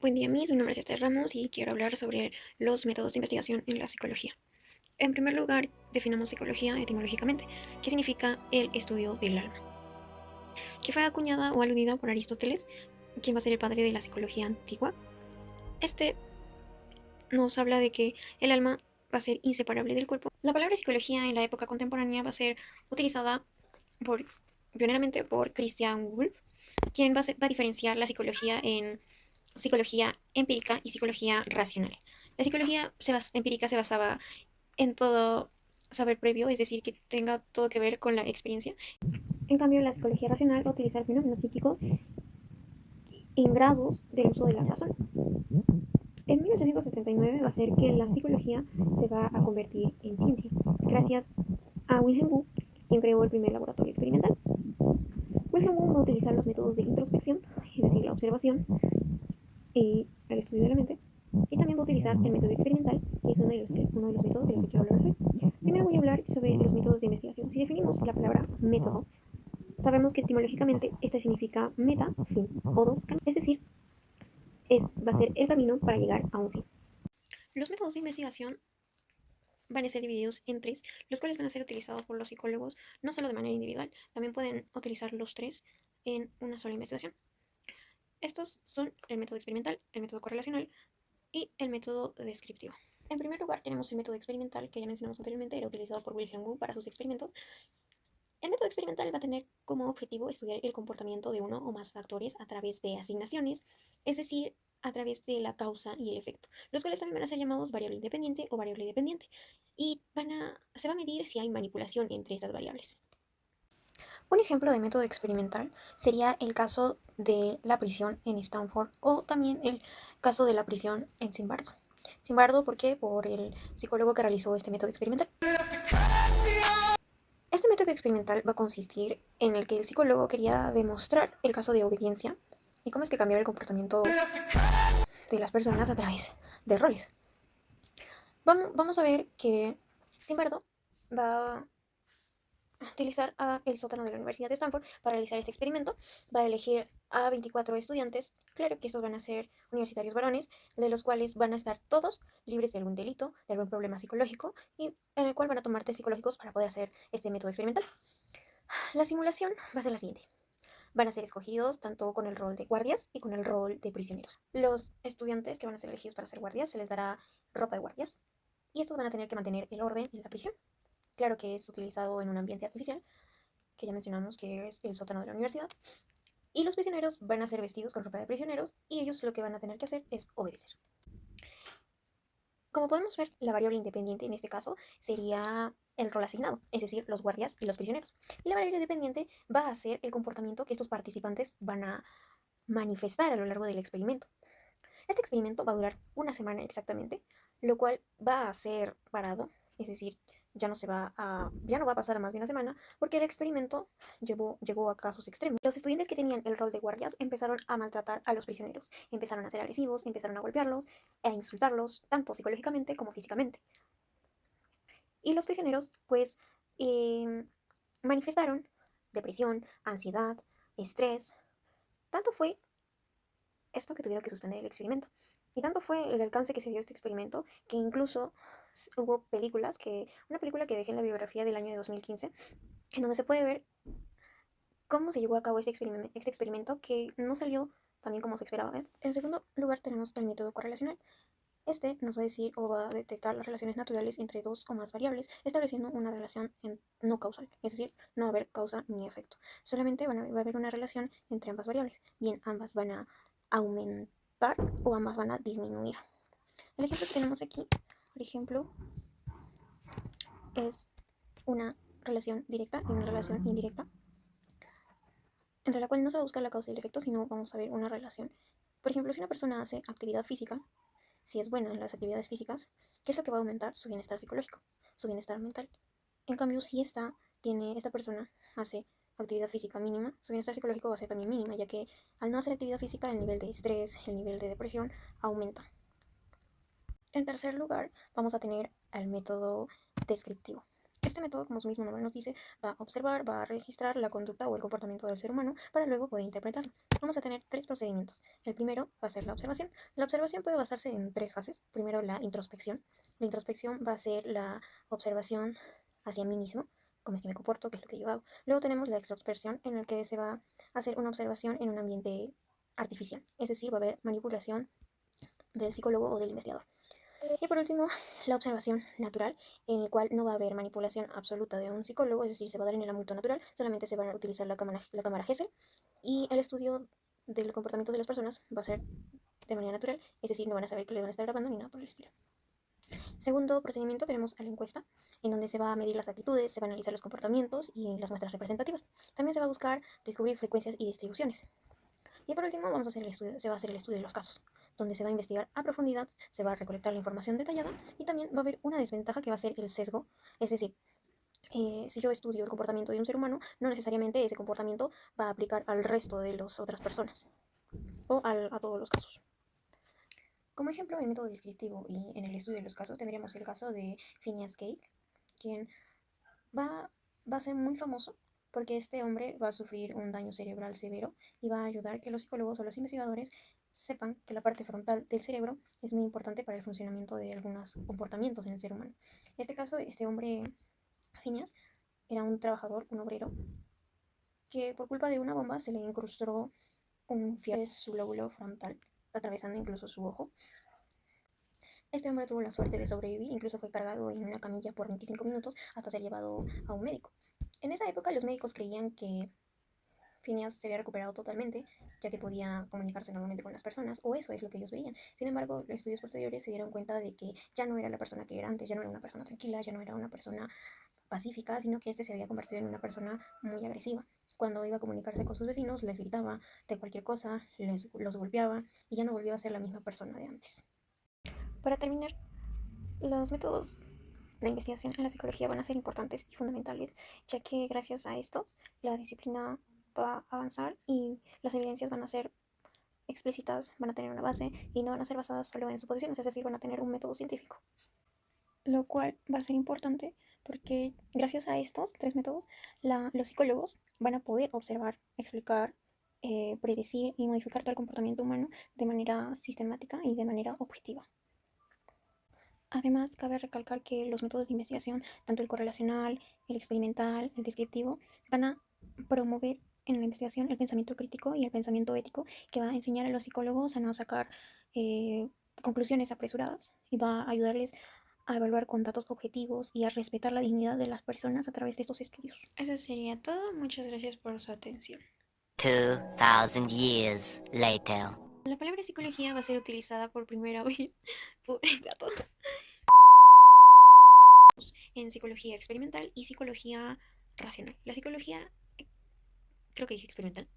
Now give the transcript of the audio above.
Buen día, mi nombre es Esther Ramos y quiero hablar sobre los métodos de investigación en la psicología. En primer lugar, definamos psicología etimológicamente, que significa el estudio del alma, que fue acuñada o aludida por Aristóteles, quien va a ser el padre de la psicología antigua. Este nos habla de que el alma va a ser inseparable del cuerpo. La palabra psicología en la época contemporánea va a ser utilizada por, pioneramente por Christian Wolff, quien va a diferenciar la psicología en psicología empírica y psicología racional. La psicología empírica se basaba en todo saber previo, es decir, que tenga todo que ver con la experiencia. En cambio, la psicología racional va a utilizar fenómenos psíquicos en grados del uso de la razón. En 1879 va a ser que la psicología se va a convertir en ciencia, gracias a Wilhelm Wundt, quien creó el primer laboratorio experimental. Wilhelm Wundt va a utilizar los métodos de introspección, es decir, la observación y el estudio de la mente, y también va a utilizar el método experimental, que es uno de los métodos de los que quiero hablar hoy. Primero voy a hablar sobre los métodos de investigación. Si definimos la palabra método, sabemos que etimológicamente esta significa meta, fin, odos, es decir, va a ser el camino para llegar a un fin. Los métodos de investigación van a ser divididos en tres, los cuales van a ser utilizados por los psicólogos no solo de manera individual, también pueden utilizar los tres en una sola investigación. Estos son el método experimental, el método correlacional y el método descriptivo. En primer lugar tenemos el método experimental, que ya mencionamos anteriormente, era utilizado por Wilhelm Wundt para sus experimentos. El método experimental va a tener como objetivo estudiar el comportamiento de uno o más factores a través de asignaciones, es decir, a través de la causa y el efecto, los cuales también van a ser llamados variable independiente o variable dependiente, y se va a medir si hay manipulación entre estas variables. Un ejemplo de método experimental sería el caso de la prisión en Stanford o también el caso de la prisión en Zimbardo. Zimbardo, ¿por qué? Por el psicólogo que realizó este método experimental. Este método experimental va a consistir en el que el psicólogo quería demostrar el caso de obediencia y cómo es que cambiaba el comportamiento de las personas a través de roles. Vamos a ver que Zimbardo va utilizar el sótano de la Universidad de Stanford para realizar este experimento. Va a elegir a 24 estudiantes, claro que estos van a ser universitarios varones, de los cuales van a estar todos libres de algún delito, de algún problema psicológico, y en el cual van a tomar test psicológicos para poder hacer este método experimental. La simulación va a ser la siguiente. Van a ser escogidos tanto con el rol de guardias y con el rol de prisioneros. Los estudiantes que van a ser elegidos para ser guardias se les dará ropa de guardias, y estos van a tener que mantener el orden en la prisión. Claro que es utilizado en un ambiente artificial, que ya mencionamos que es el sótano de la universidad, y los prisioneros van a ser vestidos con ropa de prisioneros y ellos lo que van a tener que hacer es obedecer. Como podemos ver, la variable independiente en este caso sería el rol asignado, es decir, los guardias y los prisioneros. Y la variable dependiente va a ser el comportamiento que estos participantes van a manifestar a lo largo del experimento. Este experimento va a durar una semana exactamente, lo cual va a ser parado, es decir, ya no va a pasar a más de una semana, porque el experimento llegó a casos extremos. Los estudiantes que tenían el rol de guardias empezaron a maltratar a los prisioneros, empezaron a ser agresivos, empezaron a golpearlos, a insultarlos, tanto psicológicamente como físicamente. Y los prisioneros, pues, manifestaron depresión, ansiedad, estrés. Tanto fue esto que tuvieron que suspender el experimento. Y tanto fue el alcance que se dio este experimento que incluso hubo una película que dejé en la biografía del año de 2015, en donde se puede ver cómo se llevó a cabo este experimento que no salió tan bien como se esperaba. En segundo lugar tenemos el método correlacional. Este nos va a decir o va a detectar las relaciones naturales entre dos o más variables, estableciendo una relación no causal, es decir, no va a haber causa ni efecto. Solamente va a haber una relación entre ambas variables, bien ambas van a aumentar o ambas van a disminuir. El ejemplo que tenemos aquí, por ejemplo, es una relación directa y una relación indirecta, entre la cual no se va a buscar la causa y el efecto, sino vamos a ver una relación. Por ejemplo, si una persona hace actividad física, si es buena en las actividades físicas, ¿qué es lo que va a aumentar? Su bienestar psicológico, su bienestar mental. En cambio, si esta persona hace actividad física mínima, su bienestar psicológico va a ser también mínima, ya que al no hacer actividad física, el nivel de estrés, el nivel de depresión aumenta. En tercer lugar, vamos a tener el método descriptivo. Este método, como su mismo nombre nos dice, va a observar, va a registrar la conducta o el comportamiento del ser humano para luego poder interpretarlo. Vamos a tener 3 procedimientos. El primero va a ser la observación. La observación puede basarse en 3 fases. Primero, la introspección. La introspección va a ser la observación hacia mí mismo, cómo es que me comporto, qué es lo que yo hago. Luego tenemos la extrospección, en el que se va a hacer una observación en un ambiente artificial, es decir, va a haber manipulación del psicólogo o del investigador. Y por último, la observación natural, en el cual no va a haber manipulación absoluta de un psicólogo, es decir, se va a dar en el ámbito natural, solamente se va a utilizar la cámara Gesell y el estudio del comportamiento de las personas va a ser de manera natural, es decir, no van a saber que le van a estar grabando ni nada por el estilo. Segundo procedimiento tenemos a la encuesta, en donde se va a medir las actitudes, se van a analizar los comportamientos y las muestras representativas. También se va a buscar descubrir frecuencias y distribuciones. Y por último, se va a hacer el estudio de los casos, donde se va a investigar a profundidad, se va a recolectar la información detallada y también va a haber una desventaja que va a ser el sesgo, es decir, si yo estudio el comportamiento de un ser humano, no necesariamente ese comportamiento va a aplicar al resto de las otras personas o a todos los casos. Como ejemplo, en método descriptivo y en el estudio de los casos tendríamos el caso de Phineas Gage, quien va a ser muy famoso porque este hombre va a sufrir un daño cerebral severo y va a ayudar a que los psicólogos o los investigadores sepan que la parte frontal del cerebro es muy importante para el funcionamiento de algunos comportamientos en el ser humano. En este caso, este hombre, Phineas, era un trabajador, un obrero, que por culpa de una bomba se le incrustó un fierro en su lóbulo frontal, atravesando incluso su ojo. Este hombre tuvo la suerte de sobrevivir, incluso fue cargado en una camilla por 25 minutos hasta ser llevado a un médico. En esa época los médicos creían que Phineas se había recuperado totalmente, ya que podía comunicarse normalmente con las personas, o eso es lo que ellos veían. Sin embargo, los estudios posteriores se dieron cuenta de que ya no era la persona que era antes, ya no era una persona tranquila, ya no era una persona pacífica, sino que este se había convertido en una persona muy agresiva. Cuando iba a comunicarse con sus vecinos, les gritaba de cualquier cosa, los golpeaba y ya no volvió a ser la misma persona de antes. Para terminar, los métodos de investigación en la psicología van a ser importantes y fundamentales, ya que gracias a estos la disciplina va a avanzar y las evidencias van a ser explícitas, van a tener una base y no van a ser basadas solo en suposiciones, es decir, van a tener un método científico, lo cual va a ser importante porque gracias a estos 3 métodos los psicólogos van a poder observar, explicar, predecir y modificar todo el comportamiento humano de manera sistemática y de manera objetiva. Además, cabe recalcar que los métodos de investigación, tanto el correlacional, el experimental, el descriptivo, van a promover en la investigación el pensamiento crítico y el pensamiento ético, que va a enseñar a los psicólogos a no sacar conclusiones apresuradas y va a ayudarles a evaluar con datos objetivos y a respetar la dignidad de las personas a través de estos estudios. Eso sería todo. Muchas gracias por su atención. 2000 years later. La palabra psicología va a ser utilizada por primera vez por el gato en psicología experimental y psicología racional. La psicología, creo que dije experimental,